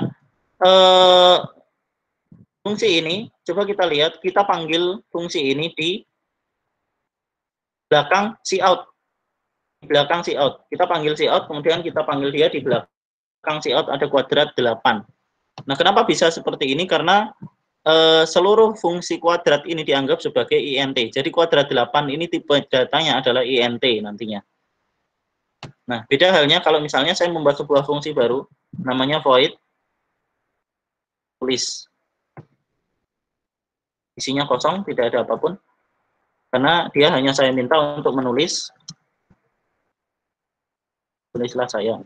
fungsi ini, coba kita lihat, kita panggil fungsi ini di belakang cout. Di belakang cout. Kita panggil cout, kemudian kita panggil dia di belakang cout ada kuadrat 8. Nah, kenapa bisa seperti ini? Karena seluruh fungsi kuadrat ini dianggap sebagai int. Jadi kuadrat 8 ini tipe datanya adalah int nantinya. Nah, beda halnya kalau misalnya saya membuat sebuah fungsi baru, namanya void tulis. Isinya kosong, tidak ada apapun. Karena dia hanya saya minta untuk menulis. Tulislah saya.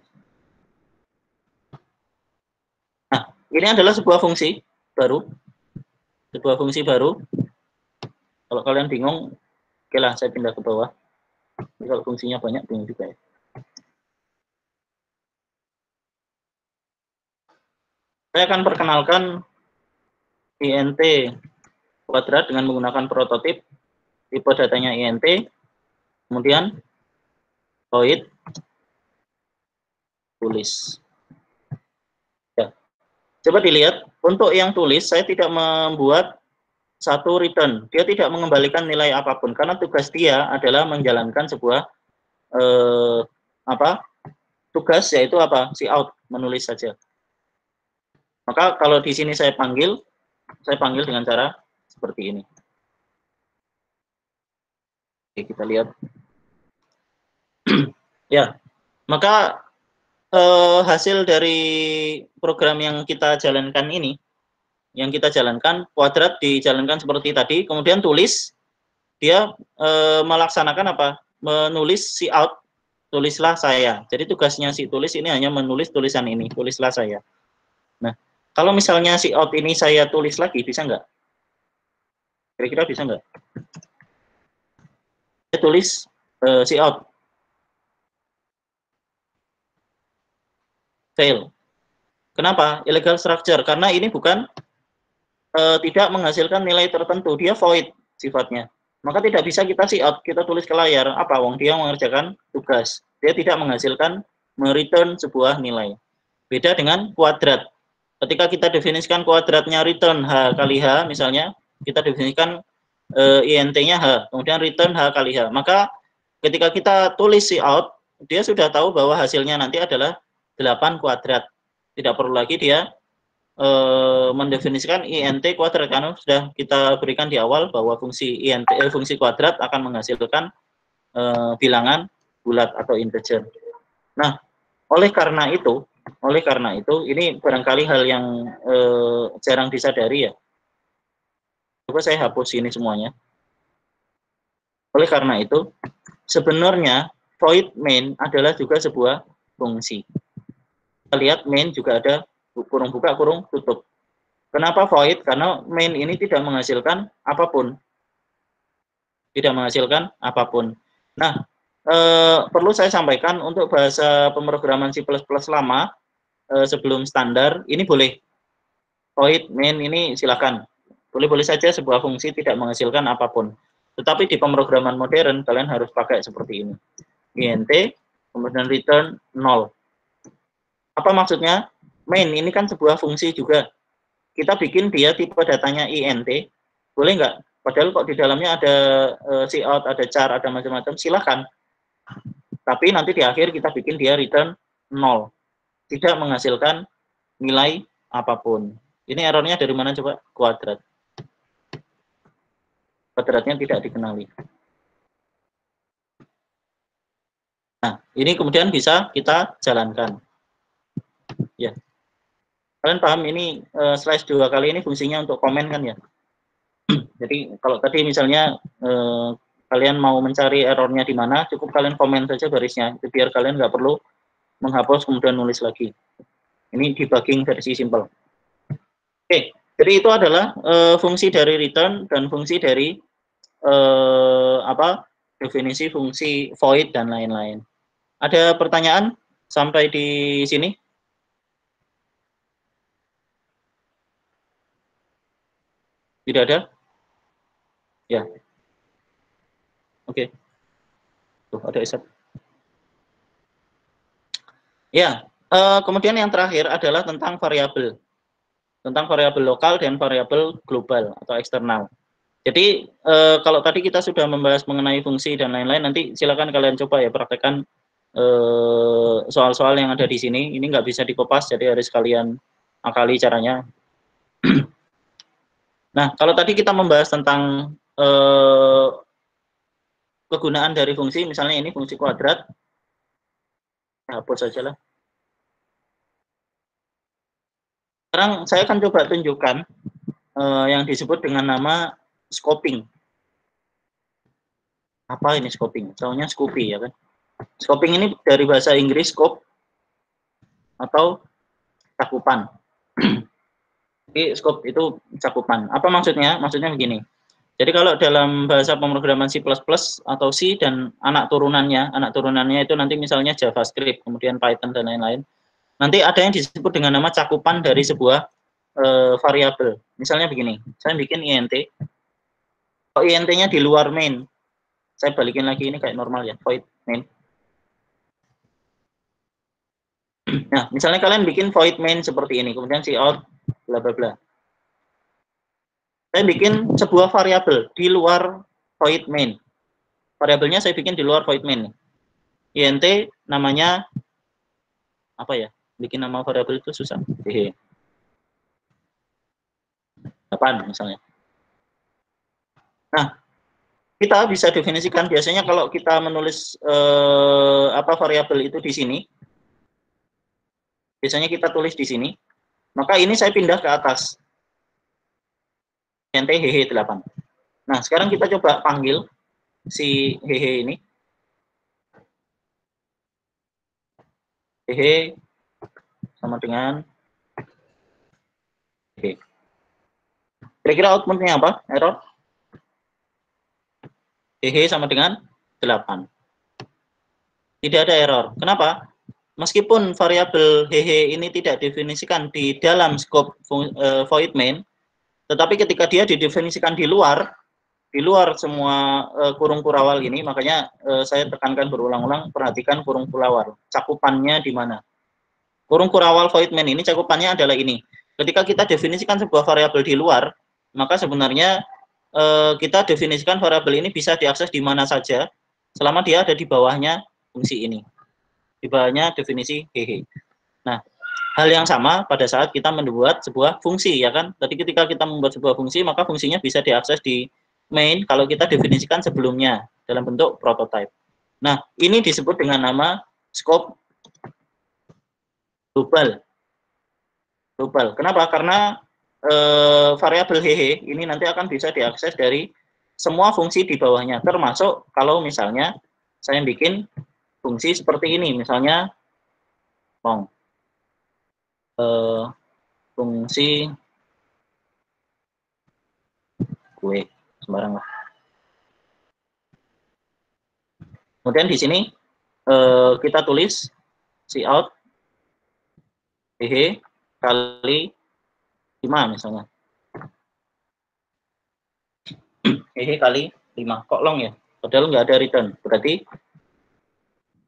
Nah, Ini adalah sebuah fungsi baru. Sebuah fungsi baru. Kalau kalian bingung, oke lah, saya pindah ke bawah. Jadi kalau fungsinya banyak, bingung juga ya. Saya akan perkenalkan INT kuadrat dengan menggunakan prototip. Tipe datanya INT. Kemudian void tulis. Ya. Coba dilihat, untuk yang tulis saya tidak membuat satu return. Dia tidak mengembalikan nilai apapun karena tugas dia adalah menjalankan sebuah tugas, yaitu apa? Si out, menulis saja. Maka kalau di sini saya panggil dengan cara seperti ini. Oke, kita lihat. Ya, maka hasil dari program yang kita jalankan ini, kuadrat dijalankan seperti tadi, kemudian tulis, dia melaksanakan apa? Menulis si out, tulislah saya. Jadi tugasnya si tulis ini hanya menulis tulisan ini, tulislah saya. Nah, kalau misalnya si out ini saya tulis lagi, bisa nggak? Kira-kira bisa nggak? Saya tulis si out. Fail. Kenapa? Illegal structure. Karena ini bukan tidak menghasilkan nilai tertentu, dia void sifatnya. Maka tidak bisa kita see out, kita tulis ke layar. Apa? Wong dia mengerjakan tugas. Dia tidak menghasilkan, mereturn sebuah nilai. Beda dengan kuadrat. Ketika kita definisikan kuadratnya return H kali H, misalnya, kita definisikan INT-nya H, kemudian return H kali H. Maka ketika kita tulis see out, dia sudah tahu bahwa hasilnya nanti adalah 8 kuadrat. Tidak perlu lagi dia mendefinisikan INT kuadrat, karena sudah kita berikan di awal bahwa fungsi INT fungsi kuadrat akan menghasilkan bilangan bulat atau integer. Nah, oleh karena itu ini barangkali hal yang jarang disadari ya. Coba saya hapus ini semuanya. Oleh karena itu, sebenarnya void main adalah juga sebuah fungsi. Kita lihat main juga ada kurung buka, kurung tutup. Kenapa void? Karena main ini tidak menghasilkan apapun. Tidak menghasilkan apapun. Nah, perlu saya sampaikan untuk bahasa pemrograman C++ lama, sebelum standar, ini boleh. Void, main ini silakan. Boleh-boleh saja sebuah fungsi tidak menghasilkan apapun. Tetapi di pemrograman modern, kalian harus pakai seperti ini. INT, kemudian return 0. Apa maksudnya? Main ini kan sebuah fungsi juga. Kita bikin dia tipe datanya INT, boleh nggak? Padahal kok di dalamnya ada cout, ada char, ada macam-macam, silahkan. Tapi nanti di akhir kita bikin dia return 0. Tidak menghasilkan nilai apapun. Ini errornya dari mana coba? Kuadrat. Kuadratnya tidak dikenali. Nah, ini kemudian bisa kita jalankan. Ya. Kalian paham ini slash 2 kali ini fungsinya untuk komen kan ya? Jadi kalau tadi misalnya kalian mau mencari errornya di mana, cukup kalian komen saja barisnya, itu biar kalian nggak perlu menghapus kemudian nulis lagi. Ini debugging versi simple. Oke, jadi itu adalah fungsi dari return dan fungsi dari definisi fungsi void dan lain-lain. Ada pertanyaan sampai di sini? Tidak ada? Ya. Oke. Tuh, ada Isap. Ya, kemudian yang terakhir adalah tentang variabel. Tentang variabel lokal dan variabel global atau eksternal. Jadi, kalau tadi kita sudah membahas mengenai fungsi dan lain-lain, nanti silakan kalian coba ya praktekkan soal-soal yang ada di sini. Ini nggak bisa dikopas, jadi harus kalian akali caranya. Nah, kalau tadi kita membahas tentang kegunaan dari fungsi, misalnya ini fungsi kuadrat, hapus saja lah. Sekarang saya akan coba tunjukkan yang disebut dengan nama scoping. Apa ini scoping? Tahunya Scoopy ya kan? Scoping ini dari bahasa Inggris scope atau cakupan. Jadi scope itu cakupan. Apa maksudnya? Maksudnya begini. Jadi kalau dalam bahasa pemrograman C++ atau C dan anak turunannya itu nanti misalnya JavaScript, kemudian Python dan lain-lain. Nanti ada yang disebut dengan nama cakupan dari sebuah variabel. Misalnya begini, saya bikin int. Kalau int-nya di luar main, saya balikin lagi ini kayak normal ya, void main. Nah, misalnya kalian bikin void main seperti ini, kemudian cout bla bla bla. Saya bikin sebuah variabel di luar void main. Variabelnya saya bikin di luar void main. int namanya apa ya? Bikin nama variabel itu susah. Hehe. 8 misalnya. Nah, kita bisa definisikan biasanya kalau kita menulis variabel itu di sini. Biasanya kita tulis di sini. Maka ini saya pindah ke atas. int hehe 8. Nah, sekarang kita coba panggil si hehe ini. Hehe sama dengan hehe. Kira-kira outputnya apa? Error? Hehe sama dengan 8. Tidak ada error. Kenapa? Meskipun variabel hehe ini tidak definisikan di dalam scope void main, tetapi ketika dia didefinisikan di luar semua kurung kurawal ini, makanya saya tekankan berulang-ulang, perhatikan kurung kurawal, cakupannya di mana. Kurung kurawal void main ini cakupannya adalah ini. Ketika kita definisikan sebuah variabel di luar, maka sebenarnya kita definisikan variabel ini bisa diakses di mana saja, selama dia ada di bawahnya fungsi ini. Di bawahnya definisi hehe. Nah, hal yang sama pada saat kita membuat sebuah fungsi, ya kan? Tadi ketika kita membuat sebuah fungsi, maka fungsinya bisa diakses di main kalau kita definisikan sebelumnya dalam bentuk prototype. Nah, ini disebut dengan nama scope global. Global. Kenapa? Karena variabel hehe ini nanti akan bisa diakses dari semua fungsi di bawahnya, termasuk kalau misalnya saya bikin fungsi seperti ini, misalnya long fungsi gue sembarang lah. Kemudian di sini kita tulis cout hehe kali 5 misalnya. Hehe kali 5. Kok long ya? Padahal nggak ada return. Berarti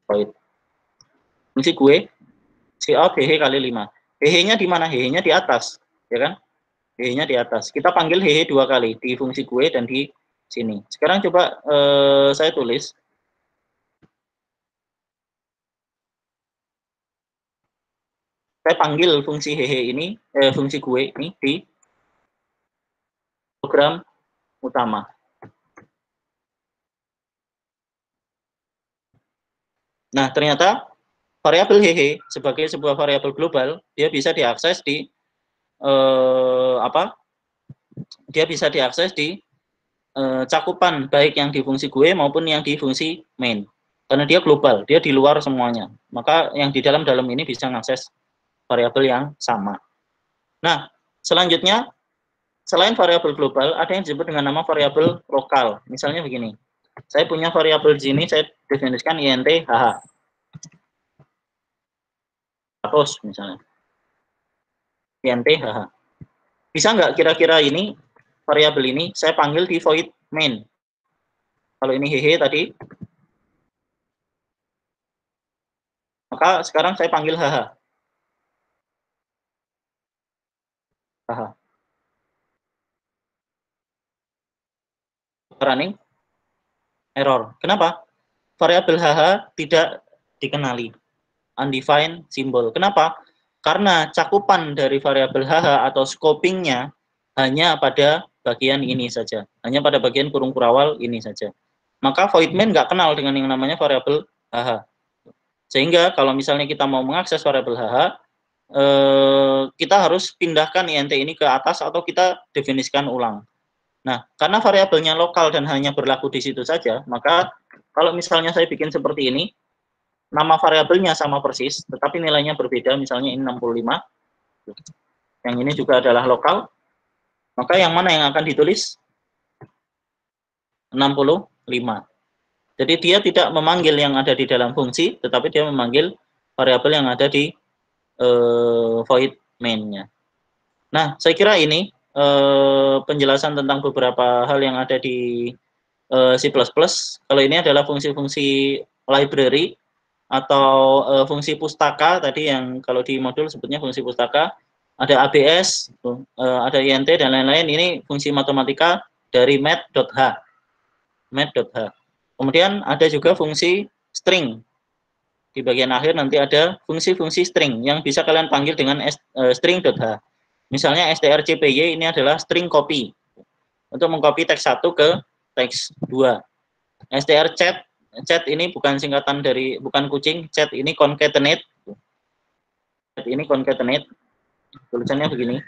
void. Fungsi gue cout hehe kali 5. Hehe-nya di mana? Hehe-nya di atas, ya kan? Hehe-nya di atas. Kita panggil hehe 2 kali di fungsi gue dan di sini. Sekarang coba saya tulis saya panggil fungsi hehe ini, fungsi gue ini di program utama. Nah, ternyata variabel hehe sebagai sebuah variabel global, dia bisa diakses di Dia bisa diakses di cakupan baik yang di fungsi gue maupun yang di fungsi main. Karena dia global, dia di luar semuanya. Maka yang di dalam ini bisa mengakses variabel yang sama. Nah, selanjutnya selain variabel global, ada yang disebut dengan nama variabel lokal. Misalnya begini, saya punya variabel di sini, saya definisikan int hh. Terus misalnya, int hh. Bisa nggak kira-kira ini, variabel ini, saya panggil di void main. Kalau ini hehe tadi, maka sekarang saya panggil hh. Hh. Running error. Kenapa? Variabel hh tidak dikenali. Undefined symbol. Kenapa? Karena cakupan dari variabel hh atau scopingnya hanya pada bagian ini saja. Hanya pada bagian kurung kurawal ini saja. Maka void main nggak kenal dengan yang namanya variabel hh. Sehingga kalau misalnya kita mau mengakses variabel hh, kita harus pindahkan int ini ke atas atau kita definisikan ulang. Nah, karena variabelnya lokal dan hanya berlaku di situ saja, maka kalau misalnya saya bikin seperti ini, nama variabelnya sama persis, tetapi nilainya berbeda, misalnya ini 65. yang ini juga adalah lokal, maka yang mana yang akan ditulis? 65. Jadi dia tidak memanggil yang ada di dalam fungsi, tetapi dia memanggil variabel yang ada di void main-nya. Nah, saya kira ini penjelasan tentang beberapa hal yang ada di C++. Kalau ini adalah fungsi-fungsi library atau fungsi pustaka tadi yang kalau di modul sebutnya fungsi pustaka, ada ABS, ada INT dan lain-lain. Ini fungsi matematika dari math.h. Kemudian ada juga fungsi string. Di bagian akhir nanti ada fungsi-fungsi string yang bisa kalian panggil dengan string.h. Misalnya strcpy ini adalah string copy. Untuk mengcopy teks 1 ke teks 2. strchat, chat ini bukan singkatan dari, bukan kucing, chat ini concatenate. Chat ini concatenate. Tulisannya begini.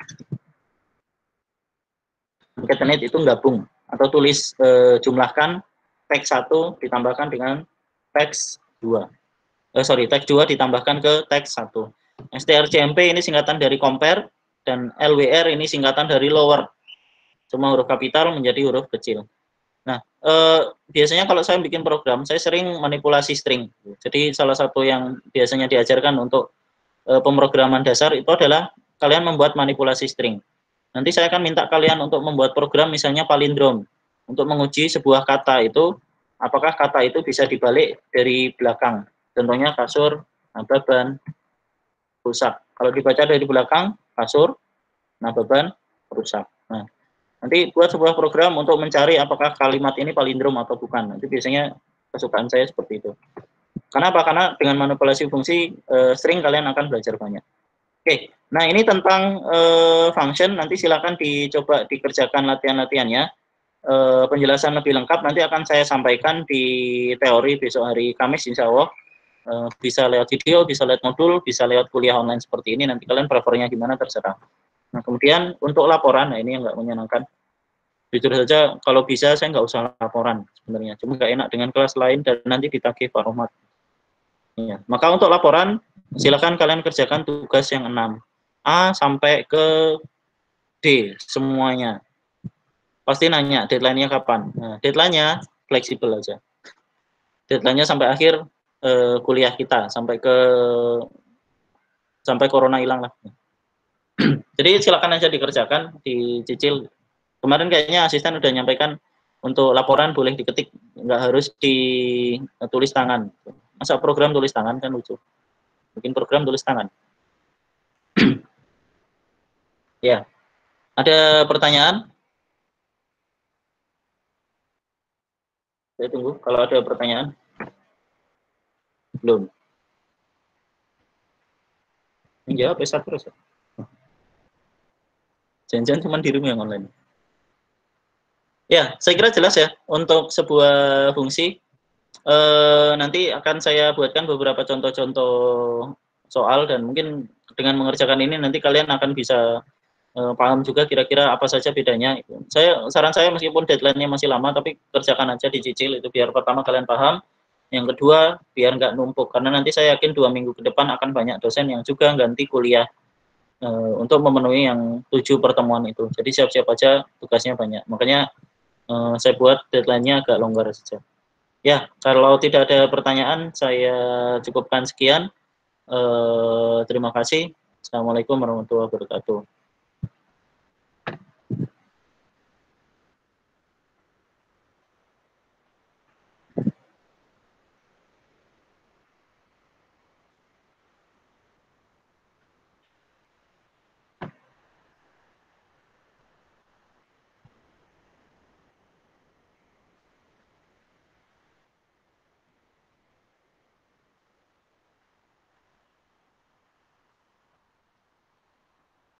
Concatenate itu gabung atau tulis jumlahkan teks 1 ditambahkan dengan teks 2. Teks 2 ditambahkan ke teks 1. strcmp ini singkatan dari compare dan LWR ini singkatan dari lower. Semua huruf kapital menjadi huruf kecil. Nah, biasanya kalau saya bikin program, saya sering manipulasi string. Jadi salah satu yang biasanya diajarkan untuk pemrograman dasar itu adalah kalian membuat manipulasi string. Nanti saya akan minta kalian untuk membuat program misalnya palindrom untuk menguji sebuah kata itu, apakah kata itu bisa dibalik dari belakang. Contohnya kasur, nababan, rusak. Kalau dibaca dari belakang, kasur, nababan, rusak. Nah, nanti buat sebuah program untuk mencari apakah kalimat ini palindrom atau bukan. Nanti biasanya kesukaan saya seperti itu. Kenapa? Karena dengan manipulasi fungsi string kalian akan belajar banyak. Oke, nah ini tentang function. Nanti silakan dicoba dikerjakan latihan-latihannya. Penjelasan lebih lengkap nanti akan saya sampaikan di teori besok hari Kamis insya Allah. Bisa lewat video, bisa lewat modul, bisa lewat kuliah online seperti ini. Nanti kalian prefernya gimana terserah. Nah kemudian untuk laporan, nah ini yang nggak menyenangkan. Jujur saja kalau bisa saya nggak usah laporan sebenarnya. Cuma nggak enak dengan kelas lain dan nanti ditagih Pak Rohmat. Ya. Maka untuk laporan silakan kalian kerjakan tugas yang 6 A sampai ke D semuanya. Pasti nanya deadline-nya kapan. Nah, deadline-nya fleksibel aja. Deadline-nya sampai akhir kuliah kita, sampai corona hilang lah. Jadi silakan aja dikerjakan, dicicil. Kemarin kayaknya asisten udah nyampaikan untuk laporan boleh diketik, nggak harus ditulis tangan. Masa program tulis tangan kan lucu. Bikin program tulis tangan. Ya, ada pertanyaan? Saya tunggu kalau ada pertanyaan. Belum. Menjawab S1 terus ya. Jangan-jangan cuma dirimu yang online. Ya, saya kira jelas ya untuk sebuah fungsi. Nanti akan saya buatkan beberapa contoh-contoh soal dan mungkin dengan mengerjakan ini nanti kalian akan bisa paham juga kira-kira apa saja bedanya. Saran saya meskipun deadline-nya masih lama tapi kerjakan aja dicicil itu biar pertama kalian paham. Yang kedua biar nggak numpuk karena nanti saya yakin 2 minggu ke depan akan banyak dosen yang juga ganti kuliah untuk memenuhi yang 7 pertemuan itu. Jadi siap-siap aja tugasnya banyak. Makanya saya buat deadline-nya agak longgar saja. Ya, kalau tidak ada pertanyaan, saya cukupkan sekian. Terima kasih. Assalamualaikum warahmatullahi wabarakatuh.